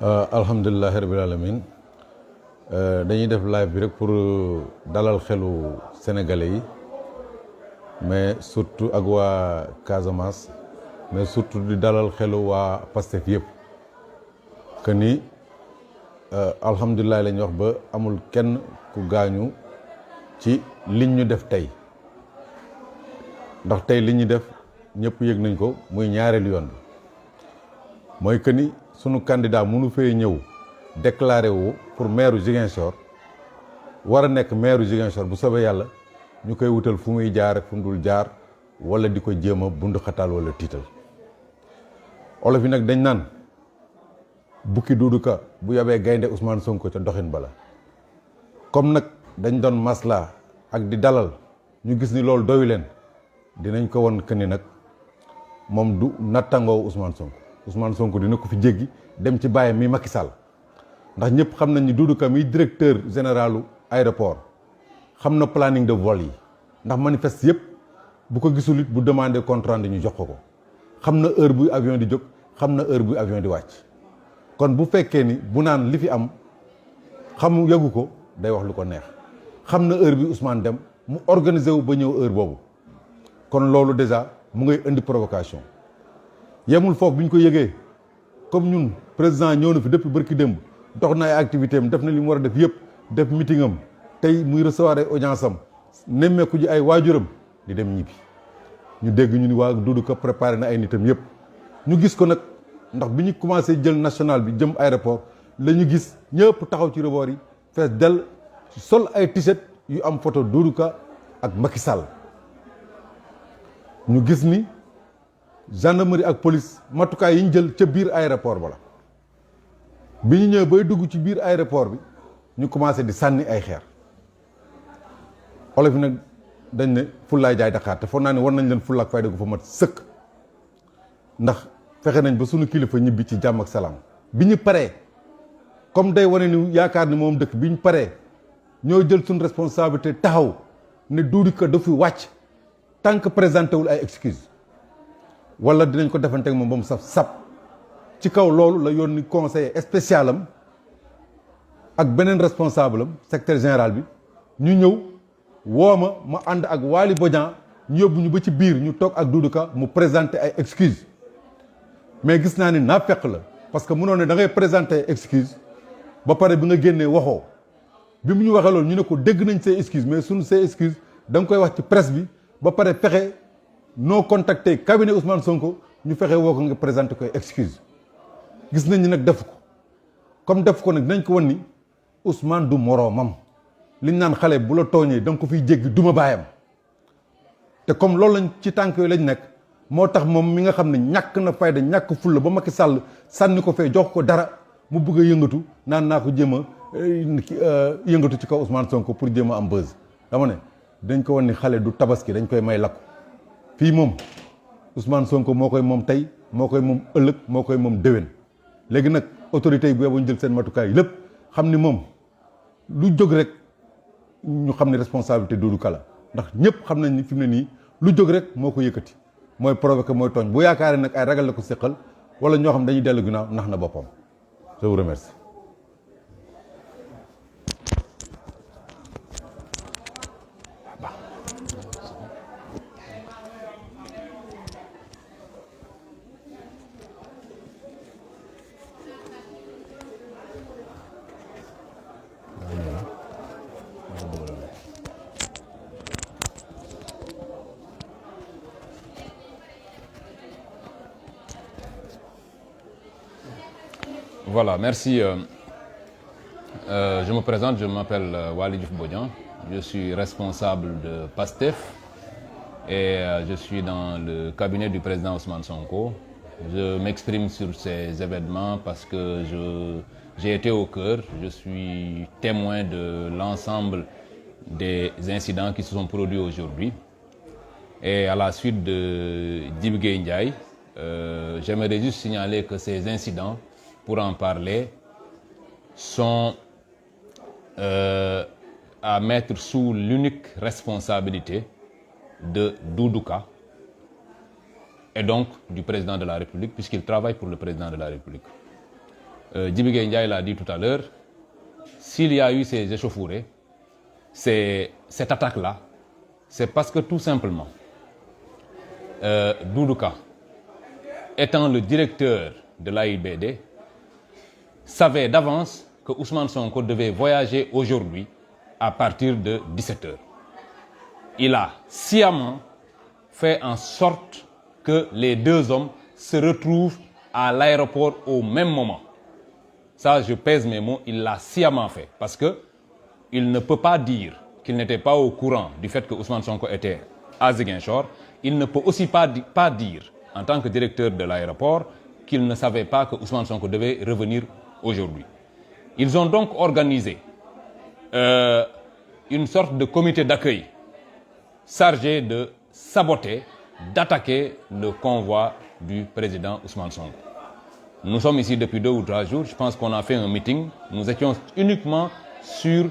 alhamdulilahi rabil alamin dañuy def live bi rek pour dalal xelu sénégalais yi mais surtout ak waa Casamance mais surtout di dalal xelu waa Pastef yëpp que ni alhamdulilah la ñuy wax ba amul kenn ku gaañu ci liñ ñu def tey ndax tey li ñu def ñëpp yëg nañ ko muy ñaareelu yoon bi mooy que ni sunu candidat mënu fee ñëw déclaré wu pour maire Ziguinchor war a nekk maire Ziguinchor bu soobee yàlla ñu koy wutal fu muy jaar ak fu mu dul jaar wala di ko jéem a bund xataal wala tiital olof yi nag dañ naan bukki Doudou Ka bu yabee gaynde Ousmane Sonko ca doxin bala comme nag dañ doon masla ak di dalal ñu gis ni loolu doyu leen dinañ ko won que ni nag moom du nattangoo Ousmane Sonko dina ko fi jéggi dem ci bàyyam mi Macky Sall ndax ñëpp xam nañ ni Doudou Ka mi directeur généralu aéroport xam na planning de vol yi ndax manifeste yëpp bu ko gisul it bu demandé compte rendu ñu jox ko xam na heure buy avion di jóg xam na heure buy avion di wàcc kon bu fekkee ni bu naan li fi am xam yëgu ko day wax lu ko neex xam na heure bi Ousmane dem mu organiser wu ba ñëw heure boobu kon loolu déjà mu ngay indi provocation yemul foofu bi ñu ko yëgee comme ñun président ñëw na fi depuis bërki démb dox na ay activité am def na li mu war a def yëpp def meeting am tey muy recevoir ay audience am nemmeeku ji ay waajuram di dem ñibbi ñu dégg ñu ni waa Doudou Ka préparé na ay nitam yëpp ñu gis ko nag ndax bi ñu commencé jël national bi jëm aéroport la ñu gis ñëpp taxaw ci rebord yi fees del sol ay t-shirt yu am photo Doudou Ka ak Macky Sall ñu gis ni gendarmerie ak police matukaay yi ñu jël ca biir aéroport ba la bi ñu ñëwee bay dugg ci biir aéroport bi ñu commencé di sànni ay xeer olof yi nag dañ ne fullaay jaay Dakar te foog naa ne war nañ leen fullaak fayda gu fa mat sëkk ndax fexe nañ ba sunu kilifa ñibbi ci jàmm ak salaam bi ñu paree comme day wane ni yaakaar ni moom dëkk bi ñu paree ñoo jël suñu responsabilité taxaw ne Doudou Ka dafa wàcc tant que présenté wul ay excuse wala dinañ ko defante ak moom ba mu saf sap ci kaw loolu la yónni conseiller spécial am ak beneen responsable am secrétaire général bi ñu ñëw woo ma ànd ak Waly Bodian ñu yóbbu ñu ba ci biir ñu toog ak Doudou Ka mu présenté ay excuse mais gis naa ni naa fekk la parce que mënoon ne da ngay présenté excuse ba pare bi nga génnee waxoo bi mu ñu waxee loolu ñu ne ko dégg nañ say excuse mais suñu say excuse da nga koy wax ci presse bi ba pare fexe noo contacté cabinet Ousmane Sonko ñu fexe woo ko nga présenté koy excuse gis nañ ni nag def ko comme def ko nag dinañ ko wan ni Ousmane du moroomam liñ naan xale bu la tooñee da nga ko fiy jéggi duma baayam te comme loolu lañ ci tànk yooyu lañ nekk moo tax moom mi nga xam ne ñàkk na fayda ñàkk fulla ba Macky Sall sànni ko fee jox ko dara mu bëgg a yëngatu naan naa ko jéem a yëngatu ci kaw Ousmane Sonko pour jéem a am buzz dama ne dañ ko wan ni xale du tabaski dañ koy may lakku fii moom Ousmane Sonko moo koy moom tey moo koy moom ëllëg moo koy moom déwén léegi nag autorités yi bu ñu jël seen matukaay lépp xam ni moom lu jóg rek ñu xam ne responsabilité Doudou Ka la ndax ñëpp xam nañ ni fi mu ne nii lu jóg rek moo ko yëkkati mooy provoqué mooy tooñ bu yaakaaree nag ay ragal la ko séqal wala ñoo xam dañuy dellu ginnaaw nax na boppam je vous remercie. Voilà, merci. Je me présente, je m'appelle Waly Bodian. Je suis responsable de PASTEF et je suis dans le cabinet du président Ousmane Sonko. Je m'exprime sur ces événements parce que j'ai été au cœur. Je suis témoin de l'ensemble des incidents qui se sont produits aujourd'hui. Et à la suite de Djiby Gueye Ndiaye, j'aimerais juste signaler que ces incidents, pour en parler, sont à mettre sous l'unique responsabilité de Doudou Ka et donc du président de la République, puisqu'il travaille pour le président de la République. Djibigé Ndiaye l'a dit tout à l'heure, s'il y a eu ces échauffourées, cette attaque-là, c'est parce que tout simplement, Doudou Ka, étant le directeur de l'AIBD, savait d'avance que Ousmane Sonko devait voyager aujourd'hui à partir de 17h. Il a sciemment fait en sorte que les deux hommes se retrouvent à l'aéroport au même moment. Ça, je pèse mes mots, il l'a sciemment fait. Parce que il ne peut pas dire qu'il n'était pas au courant du fait que Ousmane Sonko était à Ziguinchor. Il ne peut aussi pas dire, en tant que directeur de l'aéroport, qu'il ne savait pas que Ousmane Sonko devait revenir aujourd'hui. Ils ont donc organisé une sorte de comité d'accueil chargé de saboter, d'attaquer le convoi du président Ousmane Sonko. Nous sommes ici depuis 2 ou 3 jours, je pense qu'on a fait un meeting, nous étions uniquement sur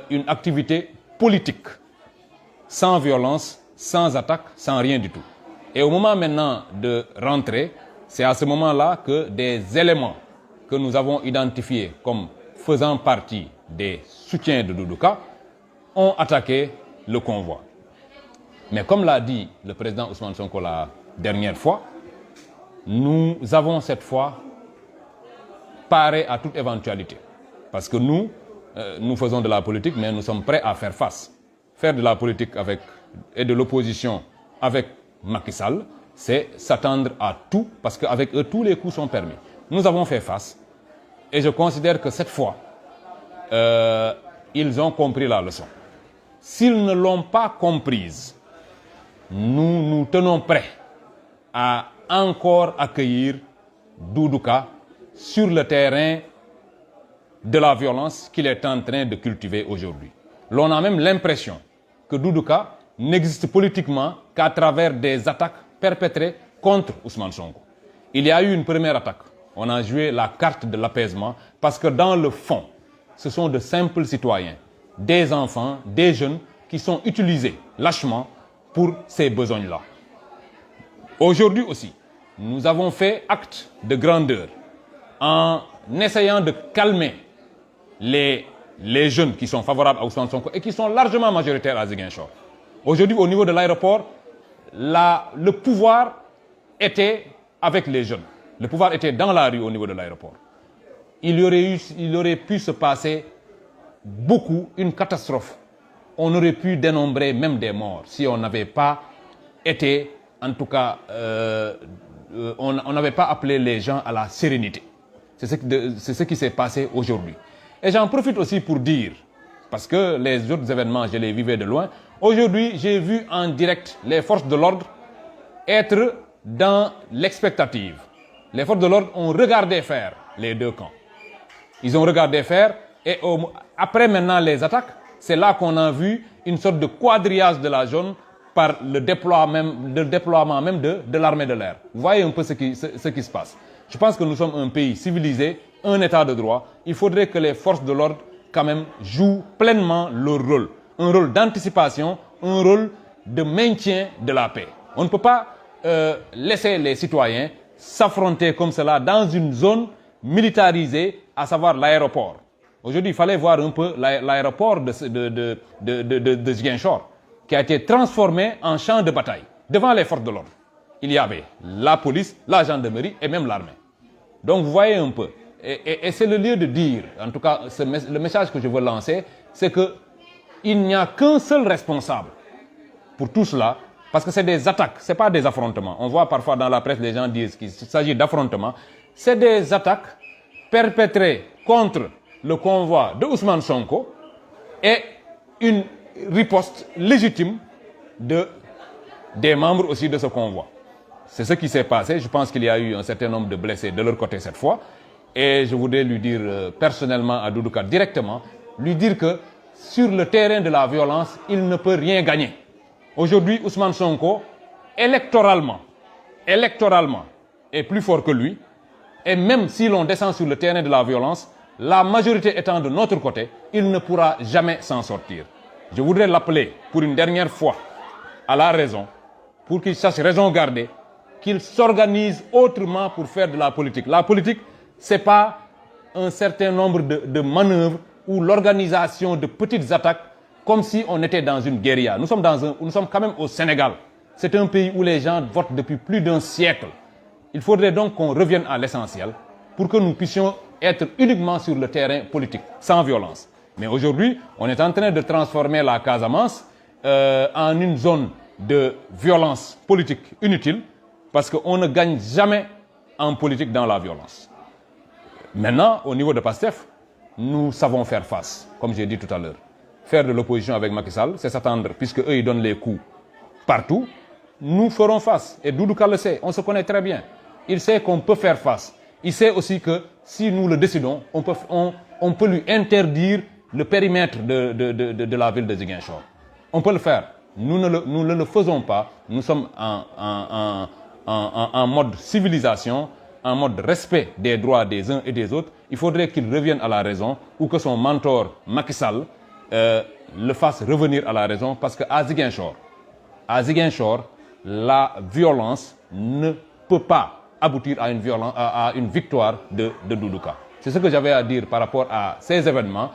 une activité politique, sans violence, sans attaque, sans rien du tout. Et au moment maintenant de rentrer, c'est à ce moment-là que des éléments que nous avons identifiés comme faisant partie des soutiens de Doudou Ka ont attaqué le convoi. Mais comme l'a dit le président Ousmane Sonko la dernière fois, nous avons cette fois paré à toute éventualité. Parce que nous faisons de la politique, mais nous sommes prêts à faire face. Faire de la politique et de l'opposition avec Macky Sall, c'est s'attendre à tout, parce qu'avec eux, tous les coups sont permis. Nous avons fait face, et je considère que cette fois, ils ont compris la leçon. S'ils ne l'ont pas comprise, nous nous tenons prêts à encore accueillir Doudou Ka sur le terrain de la violence qu'il est en train de cultiver aujourd'hui. L'on a même l'impression que Doudou Ka n'existe politiquement qu'à travers des attaques perpétrées contre Ousmane Sonko. Il y a eu une première attaque. On a joué la carte de l'apaisement parce que dans le fond, ce sont de simples citoyens, des enfants, des jeunes qui sont utilisés lâchement pour ces besognes-là. Aujourd'hui aussi, nous avons fait acte de grandeur en essayant de calmer les jeunes qui sont favorables à Ousmane Sonko et qui sont largement majoritaires à Ziguinchor. Aujourd'hui, au niveau de l'aéroport, le pouvoir était avec les jeunes. Le pouvoir était dans la rue au niveau de l'aéroport. Il aurait pu se passer une catastrophe. On aurait pu dénombrer même des morts si on n'avait pas été, en tout cas, on n'avait pas appelé les gens à la sérénité. C'est ce qui s'est passé aujourd'hui. Et j'en profite aussi pour dire, parce que les autres événements, je les vivais de loin, aujourd'hui, j'ai vu en direct les forces de l'ordre être dans l'expectative. Les forces de l'ordre ont regardé faire les deux camps. Ils ont regardé faire et après maintenant les attaques, c'est là qu'on a vu une sorte de quadrillage de la zone par le déploiement même de l'armée de l'air. Vous voyez un peu ce qui se passe. Je pense que nous sommes un pays civilisé, un état de droit. Il faudrait que les forces de l'ordre quand même jouent pleinement leur rôle. Un rôle d'anticipation, un rôle de maintien de la paix. On ne peut pas laisser les citoyens s'affronter comme cela dans une zone militarisée, à savoir l'aéroport. Aujourd'hui, il fallait voir un peu l'aéroport de Ziguinchor, qui a été transformé en champ de bataille devant les forces de l'ordre. Il y avait la police, la gendarmerie et même l'armée. Donc vous voyez un peu. Et c'est le lieu de dire, en tout cas, le message que je veux lancer, c'est qu'il n'y a qu'un seul responsable pour tout cela, parce que c'est des attaques, ce n'est pas des affrontements. On voit parfois dans la presse, les gens disent qu'il s'agit d'affrontements. C'est des attaques perpétrées contre le convoi de Ousmane Sonko et une riposte légitime des membres aussi de ce convoi. C'est ce qui s'est passé. Je pense qu'il y a eu un certain nombre de blessés de leur côté cette fois. Et je voudrais lui dire personnellement à Doudou Ka directement, lui dire que sur le terrain de la violence, il ne peut rien gagner. Aujourd'hui, Ousmane Sonko, électoralement, est plus fort que lui. Et même si l'on descend sur le terrain de la violence, la majorité étant de notre côté, il ne pourra jamais s'en sortir. Je voudrais l'appeler pour une dernière fois à la raison, pour qu'il sache raison garder, qu'il s'organise autrement pour faire de la politique. La politique, ce n'est pas un certain nombre de manœuvres ou l'organisation de petites attaques comme si on était dans une guérilla. Nous sommes quand même au Sénégal. C'est un pays où les gens votent depuis plus d'un siècle. Il faudrait donc qu'on revienne à l'essentiel pour que nous puissions être uniquement sur le terrain politique, sans violence. Mais aujourd'hui, on est en train de transformer la Casamance en une zone de violence politique inutile parce qu'on ne gagne jamais en politique dans la violence. Maintenant, au niveau de PASTEF, nous savons faire face, comme j'ai dit tout à l'heure. Faire de l'opposition avec Macky Sall, c'est s'attendre, puisque eux, ils donnent les coups partout. Nous ferons face. Et Doudou Ka le sait, on se connaît très bien. Il sait qu'on peut faire face. Il sait aussi que si nous le décidons, on peut lui interdire le périmètre de la ville de Ziguinchor. On peut le faire. Nous ne le faisons pas. Nous sommes en mode civilisation, en mode respect des droits des uns et des autres. Il faudrait qu'il revienne à la raison ou que son mentor Macky Sall le fasse revenir à la raison parce qu'à Ziguinchor, la violence ne peut pas aboutir à une victoire de Doudou Ka. C'est ce que j'avais à dire par rapport à ces événements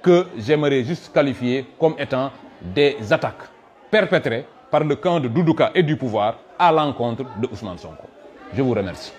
que j'aimerais juste qualifier comme étant des attaques perpétrées par le camp de Doudou Ka et du pouvoir à l'encontre de Ousmane Sonko. Je vous remercie.